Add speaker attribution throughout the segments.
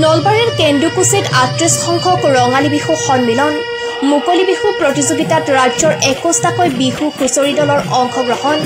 Speaker 1: নলবাৰীৰ কেন্দুকুছিত ৩৮ সংখ্যক ৰঙালী বিহু সন্মিলন মুকলি বিহু প্ৰতিযোগিতাত ৰাজ্যৰ ২১টাকৈ বিহু হুঁচৰি দলৰ অংশগ্ৰহণ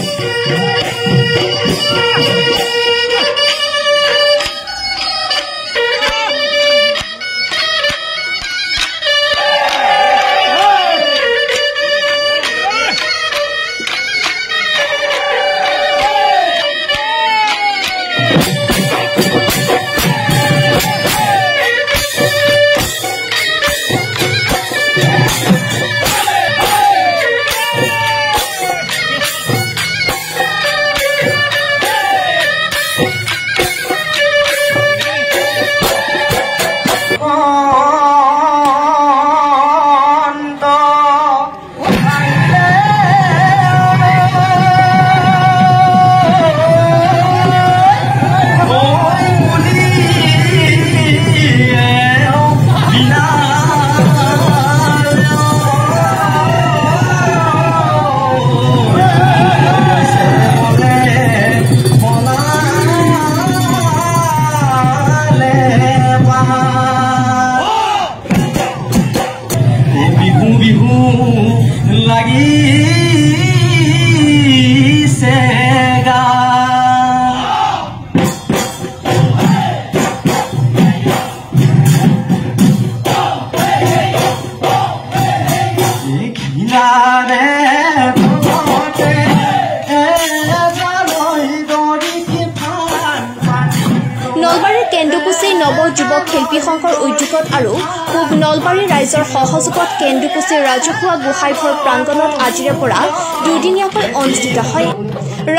Speaker 1: নলবাৰীৰ কেন্দুকুছি নৱ যুৱক শিল্পী সংঘৰ উদ্যোগত আৰু পূব নলবাৰী ৰাইজৰ সহযোগত কেন্দুকুছি ৰাজহুৱা গোসাঁইঘৰ প্ৰাংগণত আজিৰে পৰা দুদিনীয়াকৈ অনুষ্ঠিত হয়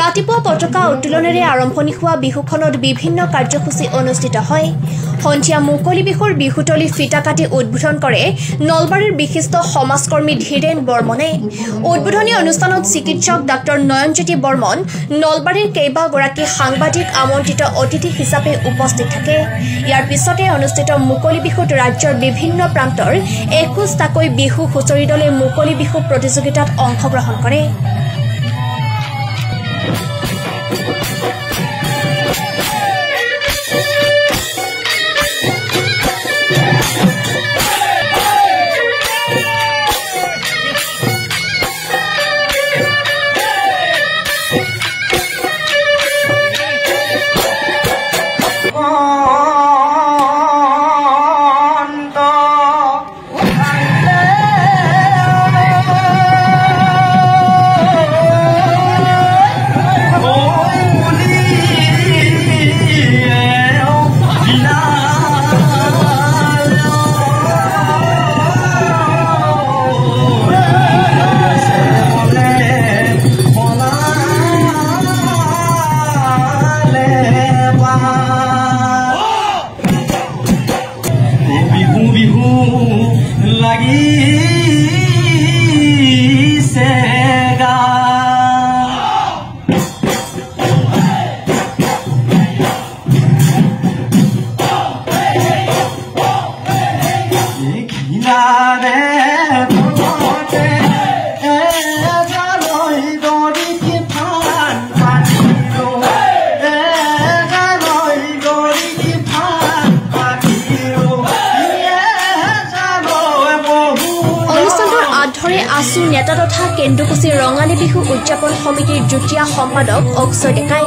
Speaker 1: ৰাতিপুৱা পতাকা উত্তোলনেৰে আৰম্ভণি হোৱা বিহুখনত বিভিন্ন কাৰ্যসূচী অনুষ্ঠিত হয় সন্ধিয়া মুকলি বিহুৰ বিহুতলী ফিটা কাটি উদ্বোধন কৰে নলবাৰীৰ বিশিষ্ট সমাজকৰ্মী ধীৰেন বৰ্মনে উদ্বোধনী অনুষ্ঠানত চিকিৎসক ডাক্তৰ নয়নজ্যোতি বৰ্মন নলবাৰীৰ কেইবাগৰাকী সাংবাদিক আমন্ত্ৰিত অতিথি হিচাপে উপস্থিত থাকে ইয়াৰ পিছতে অনুষ্ঠিত মুকলি বিহুত ৰাজ্যৰ বিভিন্ন প্ৰান্তৰ ২১টাকৈ বিহু হুঁচৰি দলে মুকলি বিহু প্ৰতিযোগিতাত অংশগ্ৰহণ কৰে আসু নেতা তথা কেন্দুকুছি ৰঙালী বিহু উদযাপন সমিতিৰ যুটীয়া সম্পাদক অক্ষয় ডেকাই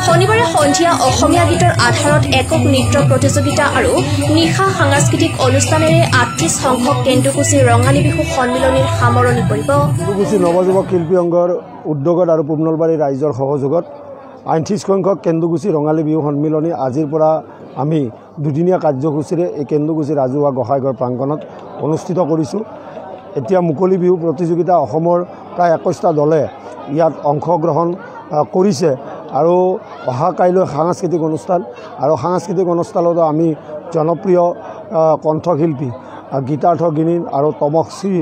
Speaker 1: শনিবাৰে সন্ধিয়া অসমীয়া গীতৰ আধাৰত একক নৃত্য প্ৰতিযোগিতা আৰু নিশা সাংস্কৃতিক অনুষ্ঠানেৰে ৩৮ সংখ্যক কেন্দুকুছি ৰঙালী বিহু সন্মিলনীৰ সামৰণি কৰিব
Speaker 2: কেন্দুকুছি নৱযুৱক শিল্পী সংঘৰ উদ্যোগত আৰু পূব নলবাৰী ৰাইজৰ সহযোগত ৩৮ সংখ্যক কেন্দুকুছি ৰঙালী বিহু সন্মিলনী আজিৰ পৰা আমি দুদিনীয়া কাৰ্যসূচীৰে এই কেন্দুকুছি ৰাজহুৱা গোসাঁইঘৰ প্ৰাংগণত অনুষ্ঠিত কৰিছোঁ এতিয়া মুকলি বিহু প্ৰতিযোগিতা অসমৰ প্ৰায় ২১টা দলে ইয়াত অংশগ্ৰহণ কৰিছে আৰু অহা কাইলৈ সাংস্কৃতিক অনুষ্ঠান আৰু সাংস্কৃতিক অনুষ্ঠানত আমি জনপ্ৰিয় কণ্ঠশিল্পী গীতাৰ্থ গিনিন আৰু তমশ্ৰী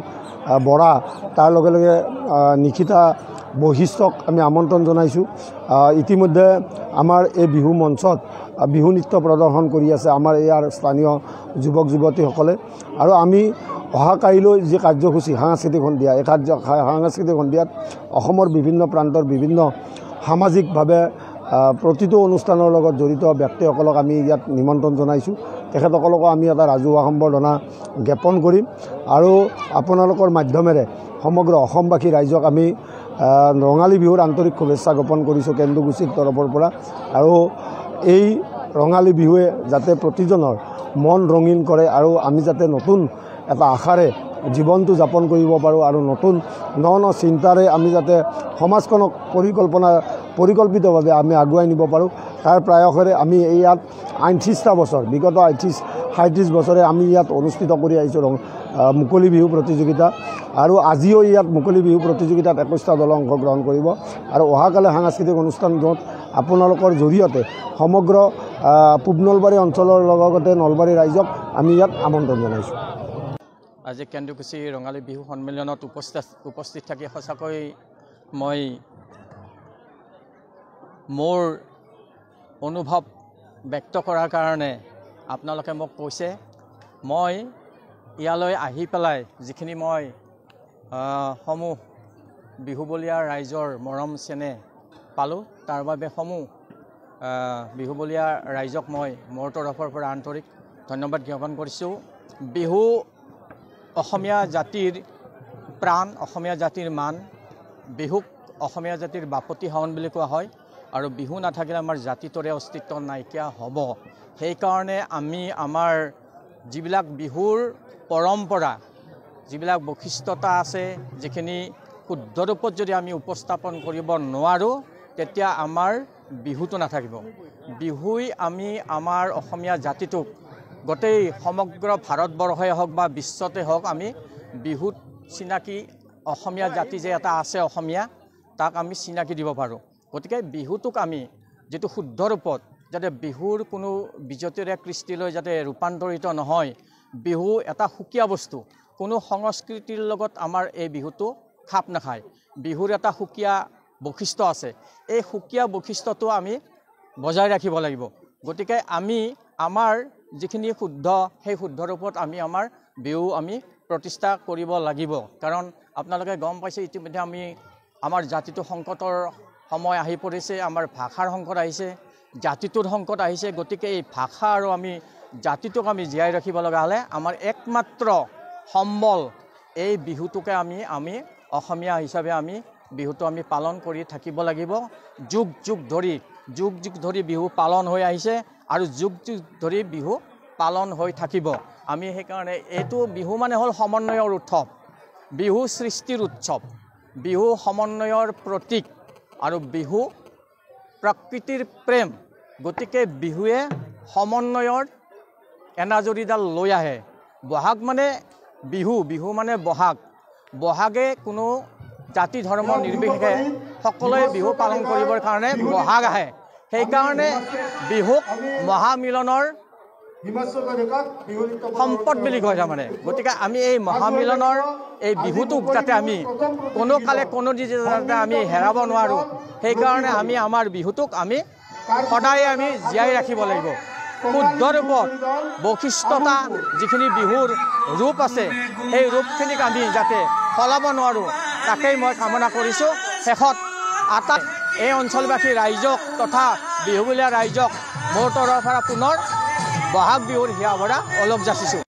Speaker 2: বৰা তাৰ লগে লগে নিশিতা বৈশিষ্ট্যক আমি আমন্ত্ৰণ জনাইছোঁ ইতিমধ্যে আমাৰ এই বিহু মঞ্চত বিহু নৃত্য প্ৰদৰ্শন কৰি আছে আমাৰ ইয়াৰ স্থানীয় যুৱক যুৱতীসকলে আৰু আমি অহা কাইলৈ যে কাৰ্যসূচী সাংস্কৃতিক সন্ধিয়া এই সাংস্কৃতিক সন্ধিয়াত অসমৰ বিভিন্ন প্ৰান্তৰ বিভিন্ন সামাজিকভাৱে প্ৰতিটো অনুষ্ঠানৰ লগত জড়িত ব্যক্তিসকলক আমি ইয়াত নিমন্ত্ৰণ জনাইছোঁ। তেখেতসকলকো আমি এটা ৰাজহুৱা সম্বৰ্ধনা জ্ঞাপন কৰিম আৰু আপোনালোকৰ মাধ্যমেৰে সমগ্ৰ অসমবাসী ৰাইজক আমি ৰঙালী বিহুৰ আন্তৰিক শুভেচ্ছা জ্ঞাপন কৰিছোঁ কেন্দুগুচিৰ তৰফৰ পৰা। আৰু এই ৰঙালী বিহুৱে যাতে প্ৰতিজনৰ মন ৰঙীন কৰে আৰু আমি যাতে নতুন এটা আশাৰে জীৱনটো যাপন কৰিব পাৰোঁ আৰু নতুন ন চিন্তাৰে আমি যাতে সমাজখনক পৰিকল্পিতভাৱে আমি আগুৱাই নিব পাৰোঁ তাৰ প্ৰয়াসেৰে আমি ইয়াত 38টা বছৰ বিগত 37 বছৰে আমি ইয়াত অনুষ্ঠিত কৰি আহিছোঁ মুকলি বিহু প্ৰতিযোগিতা। আৰু আজিও ইয়াত মুকলি বিহু প্ৰতিযোগিতাত 21টা দলে অংশগ্ৰহণ কৰিব আৰু অহাকালে সাংস্কৃতিক অনুষ্ঠান য'ত আপোনালোকৰ জৰিয়তে সমগ্ৰ পূব নলবাৰী অঞ্চলৰ লগতে নলবাৰী ৰাইজক আমি ইয়াত আমন্ত্ৰণ জনাইছোঁ।
Speaker 3: আজি কেন্দুগুচি ৰঙালী বিহু সন্মিলনত উপস্থিত থাকি সঁচাকৈ মই মোৰ অনুভৱ ব্যক্ত কৰাৰ কাৰণে আপোনালোকে মোক কৈছে। মই ইয়ালৈ আহি পেলাই যিখিনি মই সমূহ বিহুবলীয়া ৰাইজৰ মৰম চেনেহ পালোঁ তাৰ বাবে সমূহ বিহুবলীয়া ৰাইজক মই মোৰ তৰফৰ পৰা আন্তৰিক ধন্যবাদ জ্ঞাপন কৰিছোঁ। বিহু অসমীয়া জাতিৰ প্ৰাণ, অসমীয়া জাতিৰ মান। বিহুক অসমীয়া জাতিৰ বাপতি সাহোন বুলি কোৱা হয় আৰু বিহু নাথাকিলে আমাৰ জাতিটোৰে অস্তিত্ব নাইকিয়া হ'ব। সেইকাৰণে আমি আমাৰ যিবিলাক বিহুৰ পৰম্পৰা, যিবিলাক বৈশিষ্ট্যতা আছে, যিখিনি শুদ্ধ ৰূপত যদি আমি উপস্থাপন কৰিব নোৱাৰোঁ তেতিয়া আমাৰ বিহুটো নাথাকিব। বিহুই আমি আমাৰ অসমীয়া জাতিটোক গোটেই সমগ্ৰ ভাৰতবৰ্ষই হওক বা বিশ্বতে হওক আমি বিহুত চিনাকি অসমীয়া জাতি যে এটা আছে অসমীয়া তাক আমি চিনাকি দিব পাৰোঁ। গতিকে বিহুটোক আমি যেটো শুদ্ধ ৰূপত যাতে বিহুৰ কোনো বিজতিৰে কৃষ্টিলৈ যাতে ৰূপান্তৰিত নহয়, বিহু এটা সুকীয়া বস্তু, কোনো সংস্কৃতিৰ লগত আমাৰ এই বিহুটো খাপ নাখায়। বিহুৰ এটা সুকীয়া বৈশিষ্ট্য আছে, এই সুকীয়া বৈশিষ্ট্যটো আমি বজাই ৰাখিব লাগিব। গতিকে আমি আমাৰ যিখিনি শুদ্ধ সেই শুদ্ধ ৰূপত আমি আমাৰ বিহু আমি প্ৰতিষ্ঠা কৰিব লাগিব। কাৰণ আপোনালোকে গম পাইছে ইতিমধ্যে আমাৰ জাতিটো সংকটৰ সময় আহি পৰিছে, আমাৰ ভাষাৰ সংকট আহিছে, জাতিটোৰ সংকট আহিছে। গতিকে এই ভাষা আৰু আমি জাতিটোক আমি জীয়াই ৰাখিব লগা হ'লে আমাৰ একমাত্ৰ সম্বল এই বিহুটোকে আমি অসমীয়া হিচাপে আমি বিহুটো আমি পালন কৰি থাকিব লাগিব। যুগ যুগ ধৰি বিহু পালন হৈ আহিছে আৰু যুগ যুগ ধৰি বিহু পালন হৈ থাকিব। আমি সেইকাৰণে এইটো বিহু মানে হ'ল সমন্বয়ৰ উৎসৱ, বিহু সৃষ্টিৰ উৎসৱ, বিহু সমন্বয়ৰ প্ৰতীক আৰু বিহু প্ৰকৃতিৰ প্ৰেম। গতিকে বিহুৱে সমন্বয়ৰ এনাজৰীডাল লৈ আহে। বহাগ মানে বিহু, বিহু মানে বহাগ, বহাগে কোনো জাতি ধৰ্ম নিৰ্বিশেষে সকলোৱে বিহু পালন কৰিবৰ কাৰণে বহাগ আহে। সেইকাৰণে বিহুক মহামিলনৰ সম্পদ বুলি কয় তাৰমানে। গতিকে আমি এই মহামিলনৰ এই বিহুটোক যাতে আমি কোনো কালে কোনো যাতে আমি হেৰাব নোৱাৰোঁ, সেইকাৰণে আমি আমাৰ বিহুটোক আমি সদায় আমি জীয়াই ৰাখিব লাগিব। শুদ্ধ ৰূপত বৈশিষ্ট্যতা যিখিনি বিহুৰ ৰূপ আছে সেই ৰূপখিনিক আমি যাতে সলাব নোৱাৰোঁ তাকেই মই কামনা কৰিছোঁ। শেষত এই অঞ্চলবাসী ৰাইজক তথা বিহুবলীয়া ৰাইজক মোৰ তৰফৰ পৰা পুনৰ বহাগ বিহুৰ হিয়া ভৰা অলপ যাচিছোঁ।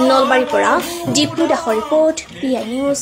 Speaker 1: নলবাৰীৰ পৰা দীপু দাসৰ ৰিপৰ্ট PI নিউজ।